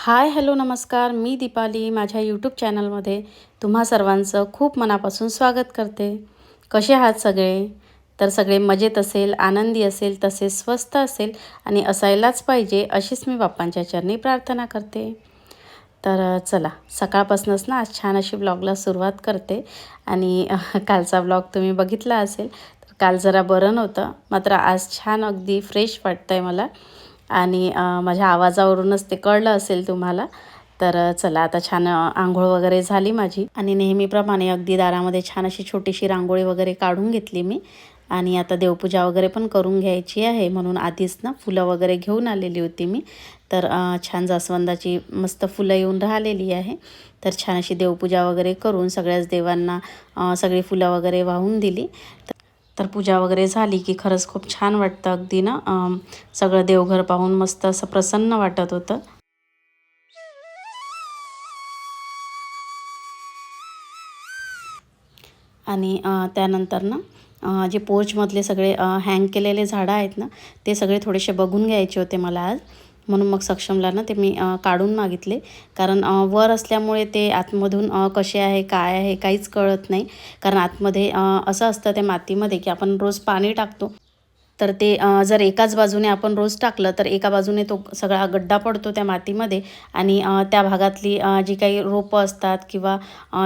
Hi hello नमस्कार, मी दीपाली माझ्या YouTube चॅनलमध्ये तुम्हा सर्वांचं खूप मनापासून स्वागत करते। कसे आहात सगळे? तर सगळे मजेत असेल, आनंदी असेल, तसेच स्वस्थ असेल आणि असायलाच पाहिजे अशीच मी बाप्पांच्या चरणी प्रार्थना करते। तर चला, सकाळपासूनच ना आज छान अशी ब्लॉगला सुरुवात करते आणि कालचा ब्लॉग तुम्ही बघितला असेल। तर काल जरा बरं नव्हतं, मात्र आज छान अगदी फ्रेश वाटतंय मला आणि माझ्या आवाजावरूनच ते कळलं असेल तुम्हाला। तर चला आता छान आंघोळ वगैरे झाली माझी आणि नेहमीप्रमाणे अगदी दारामध्ये छान अशी छोटीशी रांगोळी वगैरे काढून घेतली मी आणि आता देवपूजा वगैरे पण करून घ्यायची आहे, म्हणून आधीच ना फुलं वगैरे घेऊन आलेली होती मी। तर छान जास्वंदाची मस्त फुलं येऊन राहिलेली आहे। तर छान अशी देवपूजा वगैरे करून सगळ्याच देवांना सगळी फुलं वगैरे वाहून दिली। तर पूजा वगैरे झाली की खरंच खूप छान वाटतं अगदी ना, सगळं देवघर पाहून मस्त असं प्रसन्न वाटत होतं। आणि त्यानंतर ना जे पोर्चमधले सगळे हँग केलेले झाडं आहेत ना, ते सगळे थोडेसे बघून घ्यायचे होते मला आज, म्हणून मग सक्षमला ना ते मी काढून मागितले। कारण वर असल्यामुळे ते आतमधून कसे आहे काय आहे काहीच कळत नाही। कारण आतमध्ये असं असतं त्या मातीमध्ये की आपण रोज पाणी टाकतो, तर ते जर एकाच बाजूने आपण रोज टाकलं तर एका बाजूने तो सगळा गड्डा पडतो त्या मातीमध्ये आणि त्या भागातली जी काही रोपं असतात किंवा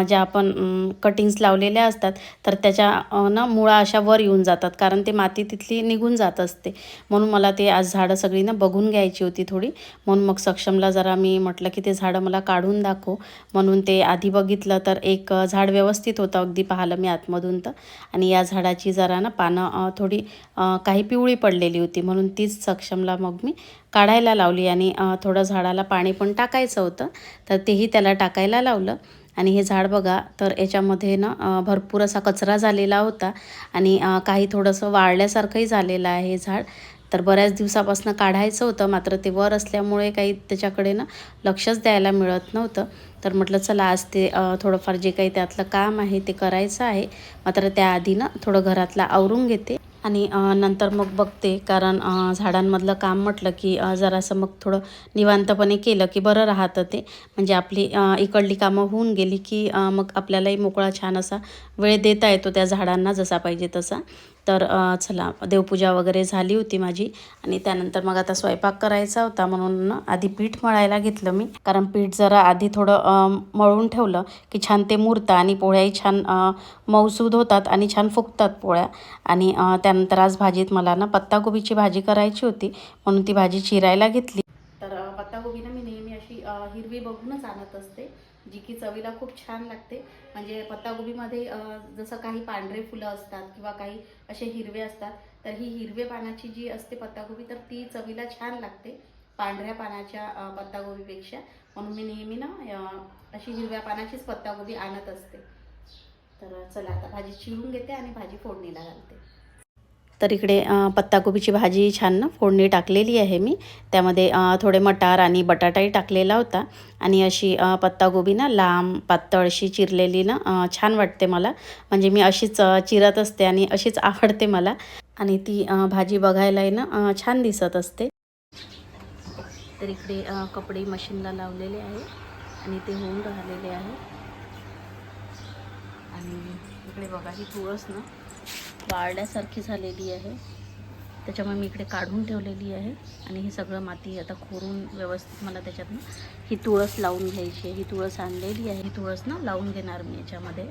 ज्या आपण कटिंग्स लावलेल्या असतात, तर त्याच्या ना मुळा अशा वर येऊन जातात, कारण ते माती तिथली निघून जात असते। म्हणून मला ते आज झाडं सगळी ना बघून घ्यायची होती थोडी, म्हणून मग सक्षमला जरा मी म्हटलं की ते झाडं मला काढून दाखव, म्हणून ते आधी बघितलं तर एक झाड व्यवस्थित होतं अगदी पाहिलं मी आतमधून तर। आणि या झाडाची जरा ना पानं थोडी काही पिवळी पडलेली होती, म्हणून तीच सक्षमला मग मी काढायला लावली आणि थोडं झाडाला पाणी पण टाकायचं होतं, तर तेही त्याला टाकायला लावलं। आणि हे झाड बघा, तर याच्यामध्ये ना भरपूर असा कचरा झालेला होता आणि काही थोडंसं वाळल्यासारखंही झालेलं आहे हे झाड। तर बऱ्याच दिवसापासून काढायचं होतं, मात्र ते वर असल्यामुळे काही त्याच्याकडे ना लक्षच द्यायला मिळत नव्हतं। तर म्हटलं चला आज ते थोडंफार जे काही त्यातलं काम आहे ते करायचं आहे, मात्र त्याआधी ना थोडं घरातलं आवरून घेते आणि नंतर मग बघते। कारण झाडांमधलं काम म्हटलं की जरासं मग थोडं निवांतपणे केलं की बरं राहतं ते, म्हणजे आपली इकडली कामं होऊन गेली की मग आपल्यालाही मोकळा छान असा वेळ देता येतो त्या झाडांना जसा पाहिजे तसा। तर चला, देवपूजा वगैरे झाली होती माझी आणि त्यानंतर मग आता स्वयंपाक करायचा होता, म्हणून ना आधी पीठ मळायला घेतलं मी। कारण पीठ जरा आधी थोडं मळून ठेवलं की छान ते मुरतं आणि पोळ्याही छान मऊसूद होतात आणि छान फुगतात पोळ्या। आणि त्यानंतर आज भाजीत मला ना पत्ताकोबीची भाजी करायची होती, म्हणून ती भाजी चिरायला घेतली। तर पत्ताकोबी ना मी नेहमी अशी हिरवी बघूनच आणत असते, जी की चवीला खूप छान लागते। म्हणजे पत्ताकोबीमध्ये जसं काही पांढरे फुलं असतात किंवा काही असे हिरवे असतात, तर ही हिरवे पानाची जी असते पत्ताकोबी, तर ती चवीला छान लागते पांढऱ्या पानाच्या पत्ताकोबीपेक्षा। म्हणून मी नेहमी ना अशी हिरव्या पानाचीच पत्ताकोबी आणत असते। तर चला आता भाजी चिरून घेते आणि भाजी फोडणीला घालते। तर इकडे पत्ताकोबीची भाजी छान ना फोडणी टाकलेली आहे मी, त्यामध्ये थोडे मटार आणि बटाटाही टाकलेला होता आणि अशी पत्ताकोबी ना लांब पातळ अशी चिरलेली ना छान वाटते मला। म्हणजे मी अशीच चिरत असते आणि अशीच आवडते मला आणि ती भाजी बघायलाही ना छान दिसत असते। तर इकडे कपडे मशीनला लावलेले आहे आणि ते होऊन राहिलेले आहे। आणि इकडे बघा ही तुळस ना वाळल्यासारखी झालेली आहे, त्याच्यामुळे मी इकडे काढून ठेवलेली आहे आणि हे सगळं माती आता खोरून व्यवस्थित मला त्याच्यातनं ही तुळस लावून घ्यायची आहे। ही तुळस आणलेली आहे, ही तुळस ना लावून घेणार मी याच्यामध्ये।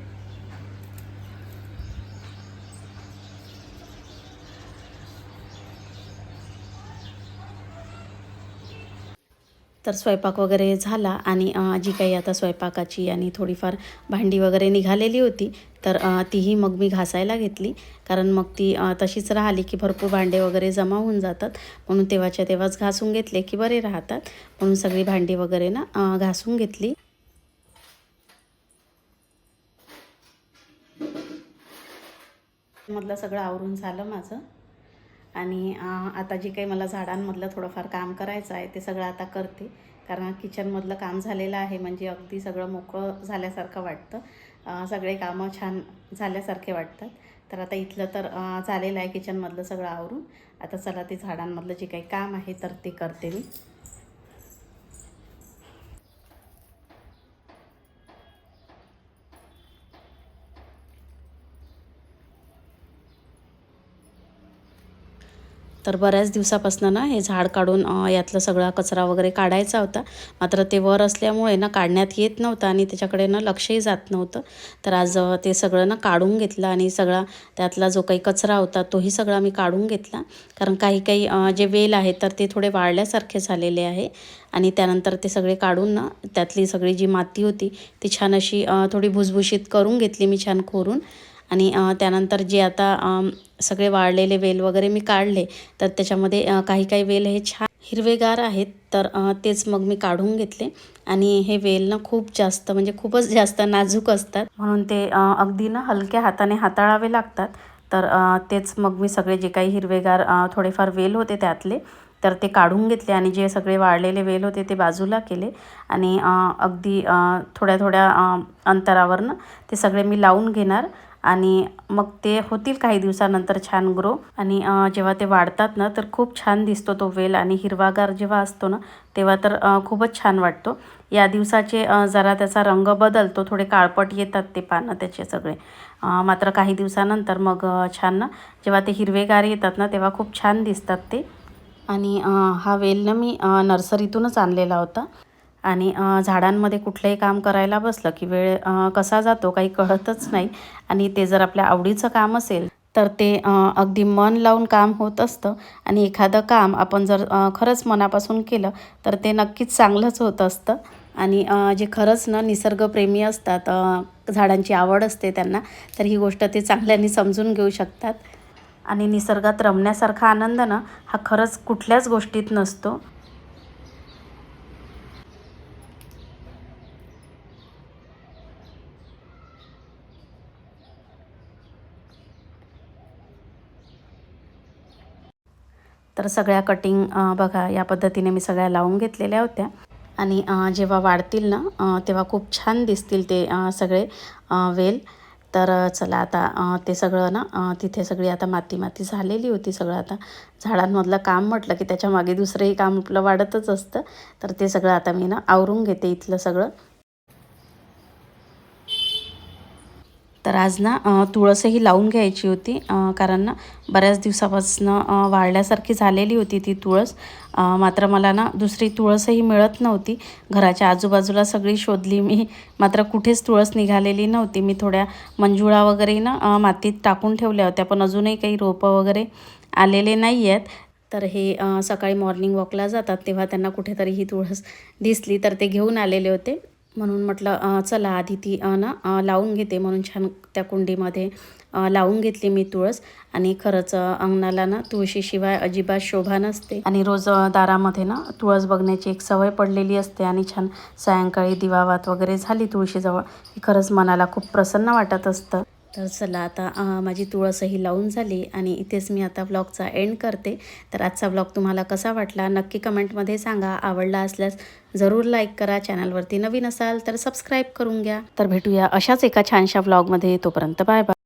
तर स्वयंपाक वगैरे झाला आणि जी काही आता स्वयंपाकाची आणि थोडीफार भांडी वगैरे निघालेली होती, तर तीही मग मी घासायला घेतली। कारण मग ती तशीच राहिली की भरपूर भांडे वगैरे जमा होऊन जातात, म्हणून तेव्हाच्या तेव्हाच घासून घेतले की बरे राहतात, म्हणून सगळी भांडी वगैरे ना घासून घेतली। मधलं सगळं आवरून झालं माझं आणि आता जे काही मला झाडांमधलं थोडंफार काम करायचं आहे ते सगळं आता करते। कारण किचनमधलं काम झालेलं आहे, म्हणजे अगदी सगळं मोकळं झाल्यासारखं वाटतं, सगळे कामं छान झाल्यासारखे वाटतात। तर आता इथलं तर झालेलं आहे किचनमधलं सगळं आवरून। आता चला ते झाडांमधलं जे काही काम आहे तर ते करते मी। तर बऱ्याच दिवसापासून ना हे झाड काढून यातलं सगळा कचरा वगैरे काढायचा होता. मात्र ते वर असल्यामुळे ना काढण्यात येत नव्हतं आणि त्याच्याकडे ना लक्षही जात नव्हतं. तर आज ते सगळं ना काढून घेतलं आणि सगळा त्यातला जो काही कचरा होता तोही सगळा मी काढून घेतला. कारण काही काही जे वेल आहेत तर ते थोडे वाळल्यासारखे झालेले आहे आणि त्यानंतर ते सगळे काढून ना त्यातली सगळी जी माती होती ती छान अशी थोडी भुसभुशीत करून घेतली मी छान खोरून. आणि त्यानंतर जे आता सगळे वाळलेले वेल वगैरे मी काढले तर त्याच्यामध्ये काही काही वेल हे छान हिरवेगार आहेत. तर तेच मग मी काढून घेतले आणि हे वेल ना खूप जास्त म्हणजे खूपच जास्त नाजूक असतात म्हणून ते अगदी ना हलक्या हाताने हाताळावे लागतात. तर तेच मग मी सगळे जे काही हिरवेगार थोडेफार वेल होते त्यातले तर ते काढून घेतले आणि जे सगळे वाळलेले वेल होते ते बाजूला केले आणि अगदी थोड्या थोड्या अंतरावरनं ते सगळे मी लावून घेणार आणि मग ते होतील काही दिवसानंतर छान ग्रो. आणि जेव्हा ते वाढतात ना तर खूप छान दिसतो तो वेल आणि हिरवागार जेव्हा असतो ना तेव्हा तर खूपच छान वाटतो. या दिवसाचे जरा त्याचा रंग बदलतो, थोडे काळपट येतात ते पानं त्याचे सगळे. मात्र काही दिवसानंतर मग छान ना जेव्हा ते हिरवेगार येतात ना तेव्हा खूप छान दिसतात ते. आणि हा वेल ना मी नर्सरीतूनच आणलेला होता. आणि झाडांमध्ये कुठलंही काम करायला बसलं की वेळ कसा जातो काही कळतच नाही. आणि ते जर आपल्या आवडीचं काम असेल तर ते अगदी मन लावून काम होत असतं आणि एखादं काम आपण जर खरंच मनापासून केलं तर ते नक्कीच चांगलंच होत असतं. आणि जे खरंच ना निसर्गप्रेमी असतात, झाडांची आवड असते त्यांना, तर ही गोष्ट ते चांगल्याने समजून घेऊ शकतात. आणि निसर्गात रमण्यासारखा आनंद ना हा खरंच कुठल्याच गोष्टीत नसतो. तर सगळ्या कटिंग बघा या पद्धतीने मी सगळ्या लावून घेतलेल्या होत्या. आणि जेव्हा वाढतील ना तेव्हा खूप छान दिसतील ते सगळे वेल. तर चला आता ते सगळं ना तिथे सगळी आता माती माती झालेली होती. सगळं आता झाडांमधलं काम म्हटलं की त्याच्यामागे दुसरंही काम आपलं वाढतच असतं. तर ते सगळं आता मी ना आवरून घेते इथलं सगळं. तर आज ना तुळसही लावून घ्यायची होती, कारण ना बऱ्याच दिवसापासून वाळल्यासारखी झालेली होती ती तुळस. मात्र मला ना दुसरी तुळसही मिळत नव्हती. घराच्या आजूबाजूला सगळी शोधली मी, मात्र कुठेच तुळस निघालेली नव्हती. मी थोड्या मंजुळा वगैरे ना मातीत टाकून ठेवल्या होत्या, पण अजूनही काही रोपं वगैरे आलेले नाही आहेत. तर हे सकाळी मॉर्निंग वॉकला जातात तेव्हा त्यांना कुठेतरी ही तुळस दिसली तर ते घेऊन आलेले होते. म्हणून म्हटलं चला आधी ती ना लावून घेते. म्हणून छान त्या कुंडीमध्ये लावून घेतली मी तुळस. आणि खरंच अंगणाला ना तुळशीशिवाय अजिबात शोभा नसते. आणि रोज दारामध्ये ना तुळस बघण्याची एक सवय पडलेली असते. आणि छान सायंकाळी दिवावात वगैरे झाली तुळशीजवळ की खरंच मनाला खूप प्रसन्न वाटत असतं. तर चला आता माझी तुळसही लावून झाली आणि इथेच मी आता ब्लॉगचा एंड करते. तर आजचा ब्लॉग तुम्हाला कसा वाटला नक्की कमेंटमध्ये सांगा. आवडला असल्यास जरूर लाईक करा. चॅनलवरती नवीन असाल तर सबस्क्राईब करून घ्या. तर भेटूया अशाच एका छानशा ब्लॉगमध्ये. तोपर्यंत बाय बाय.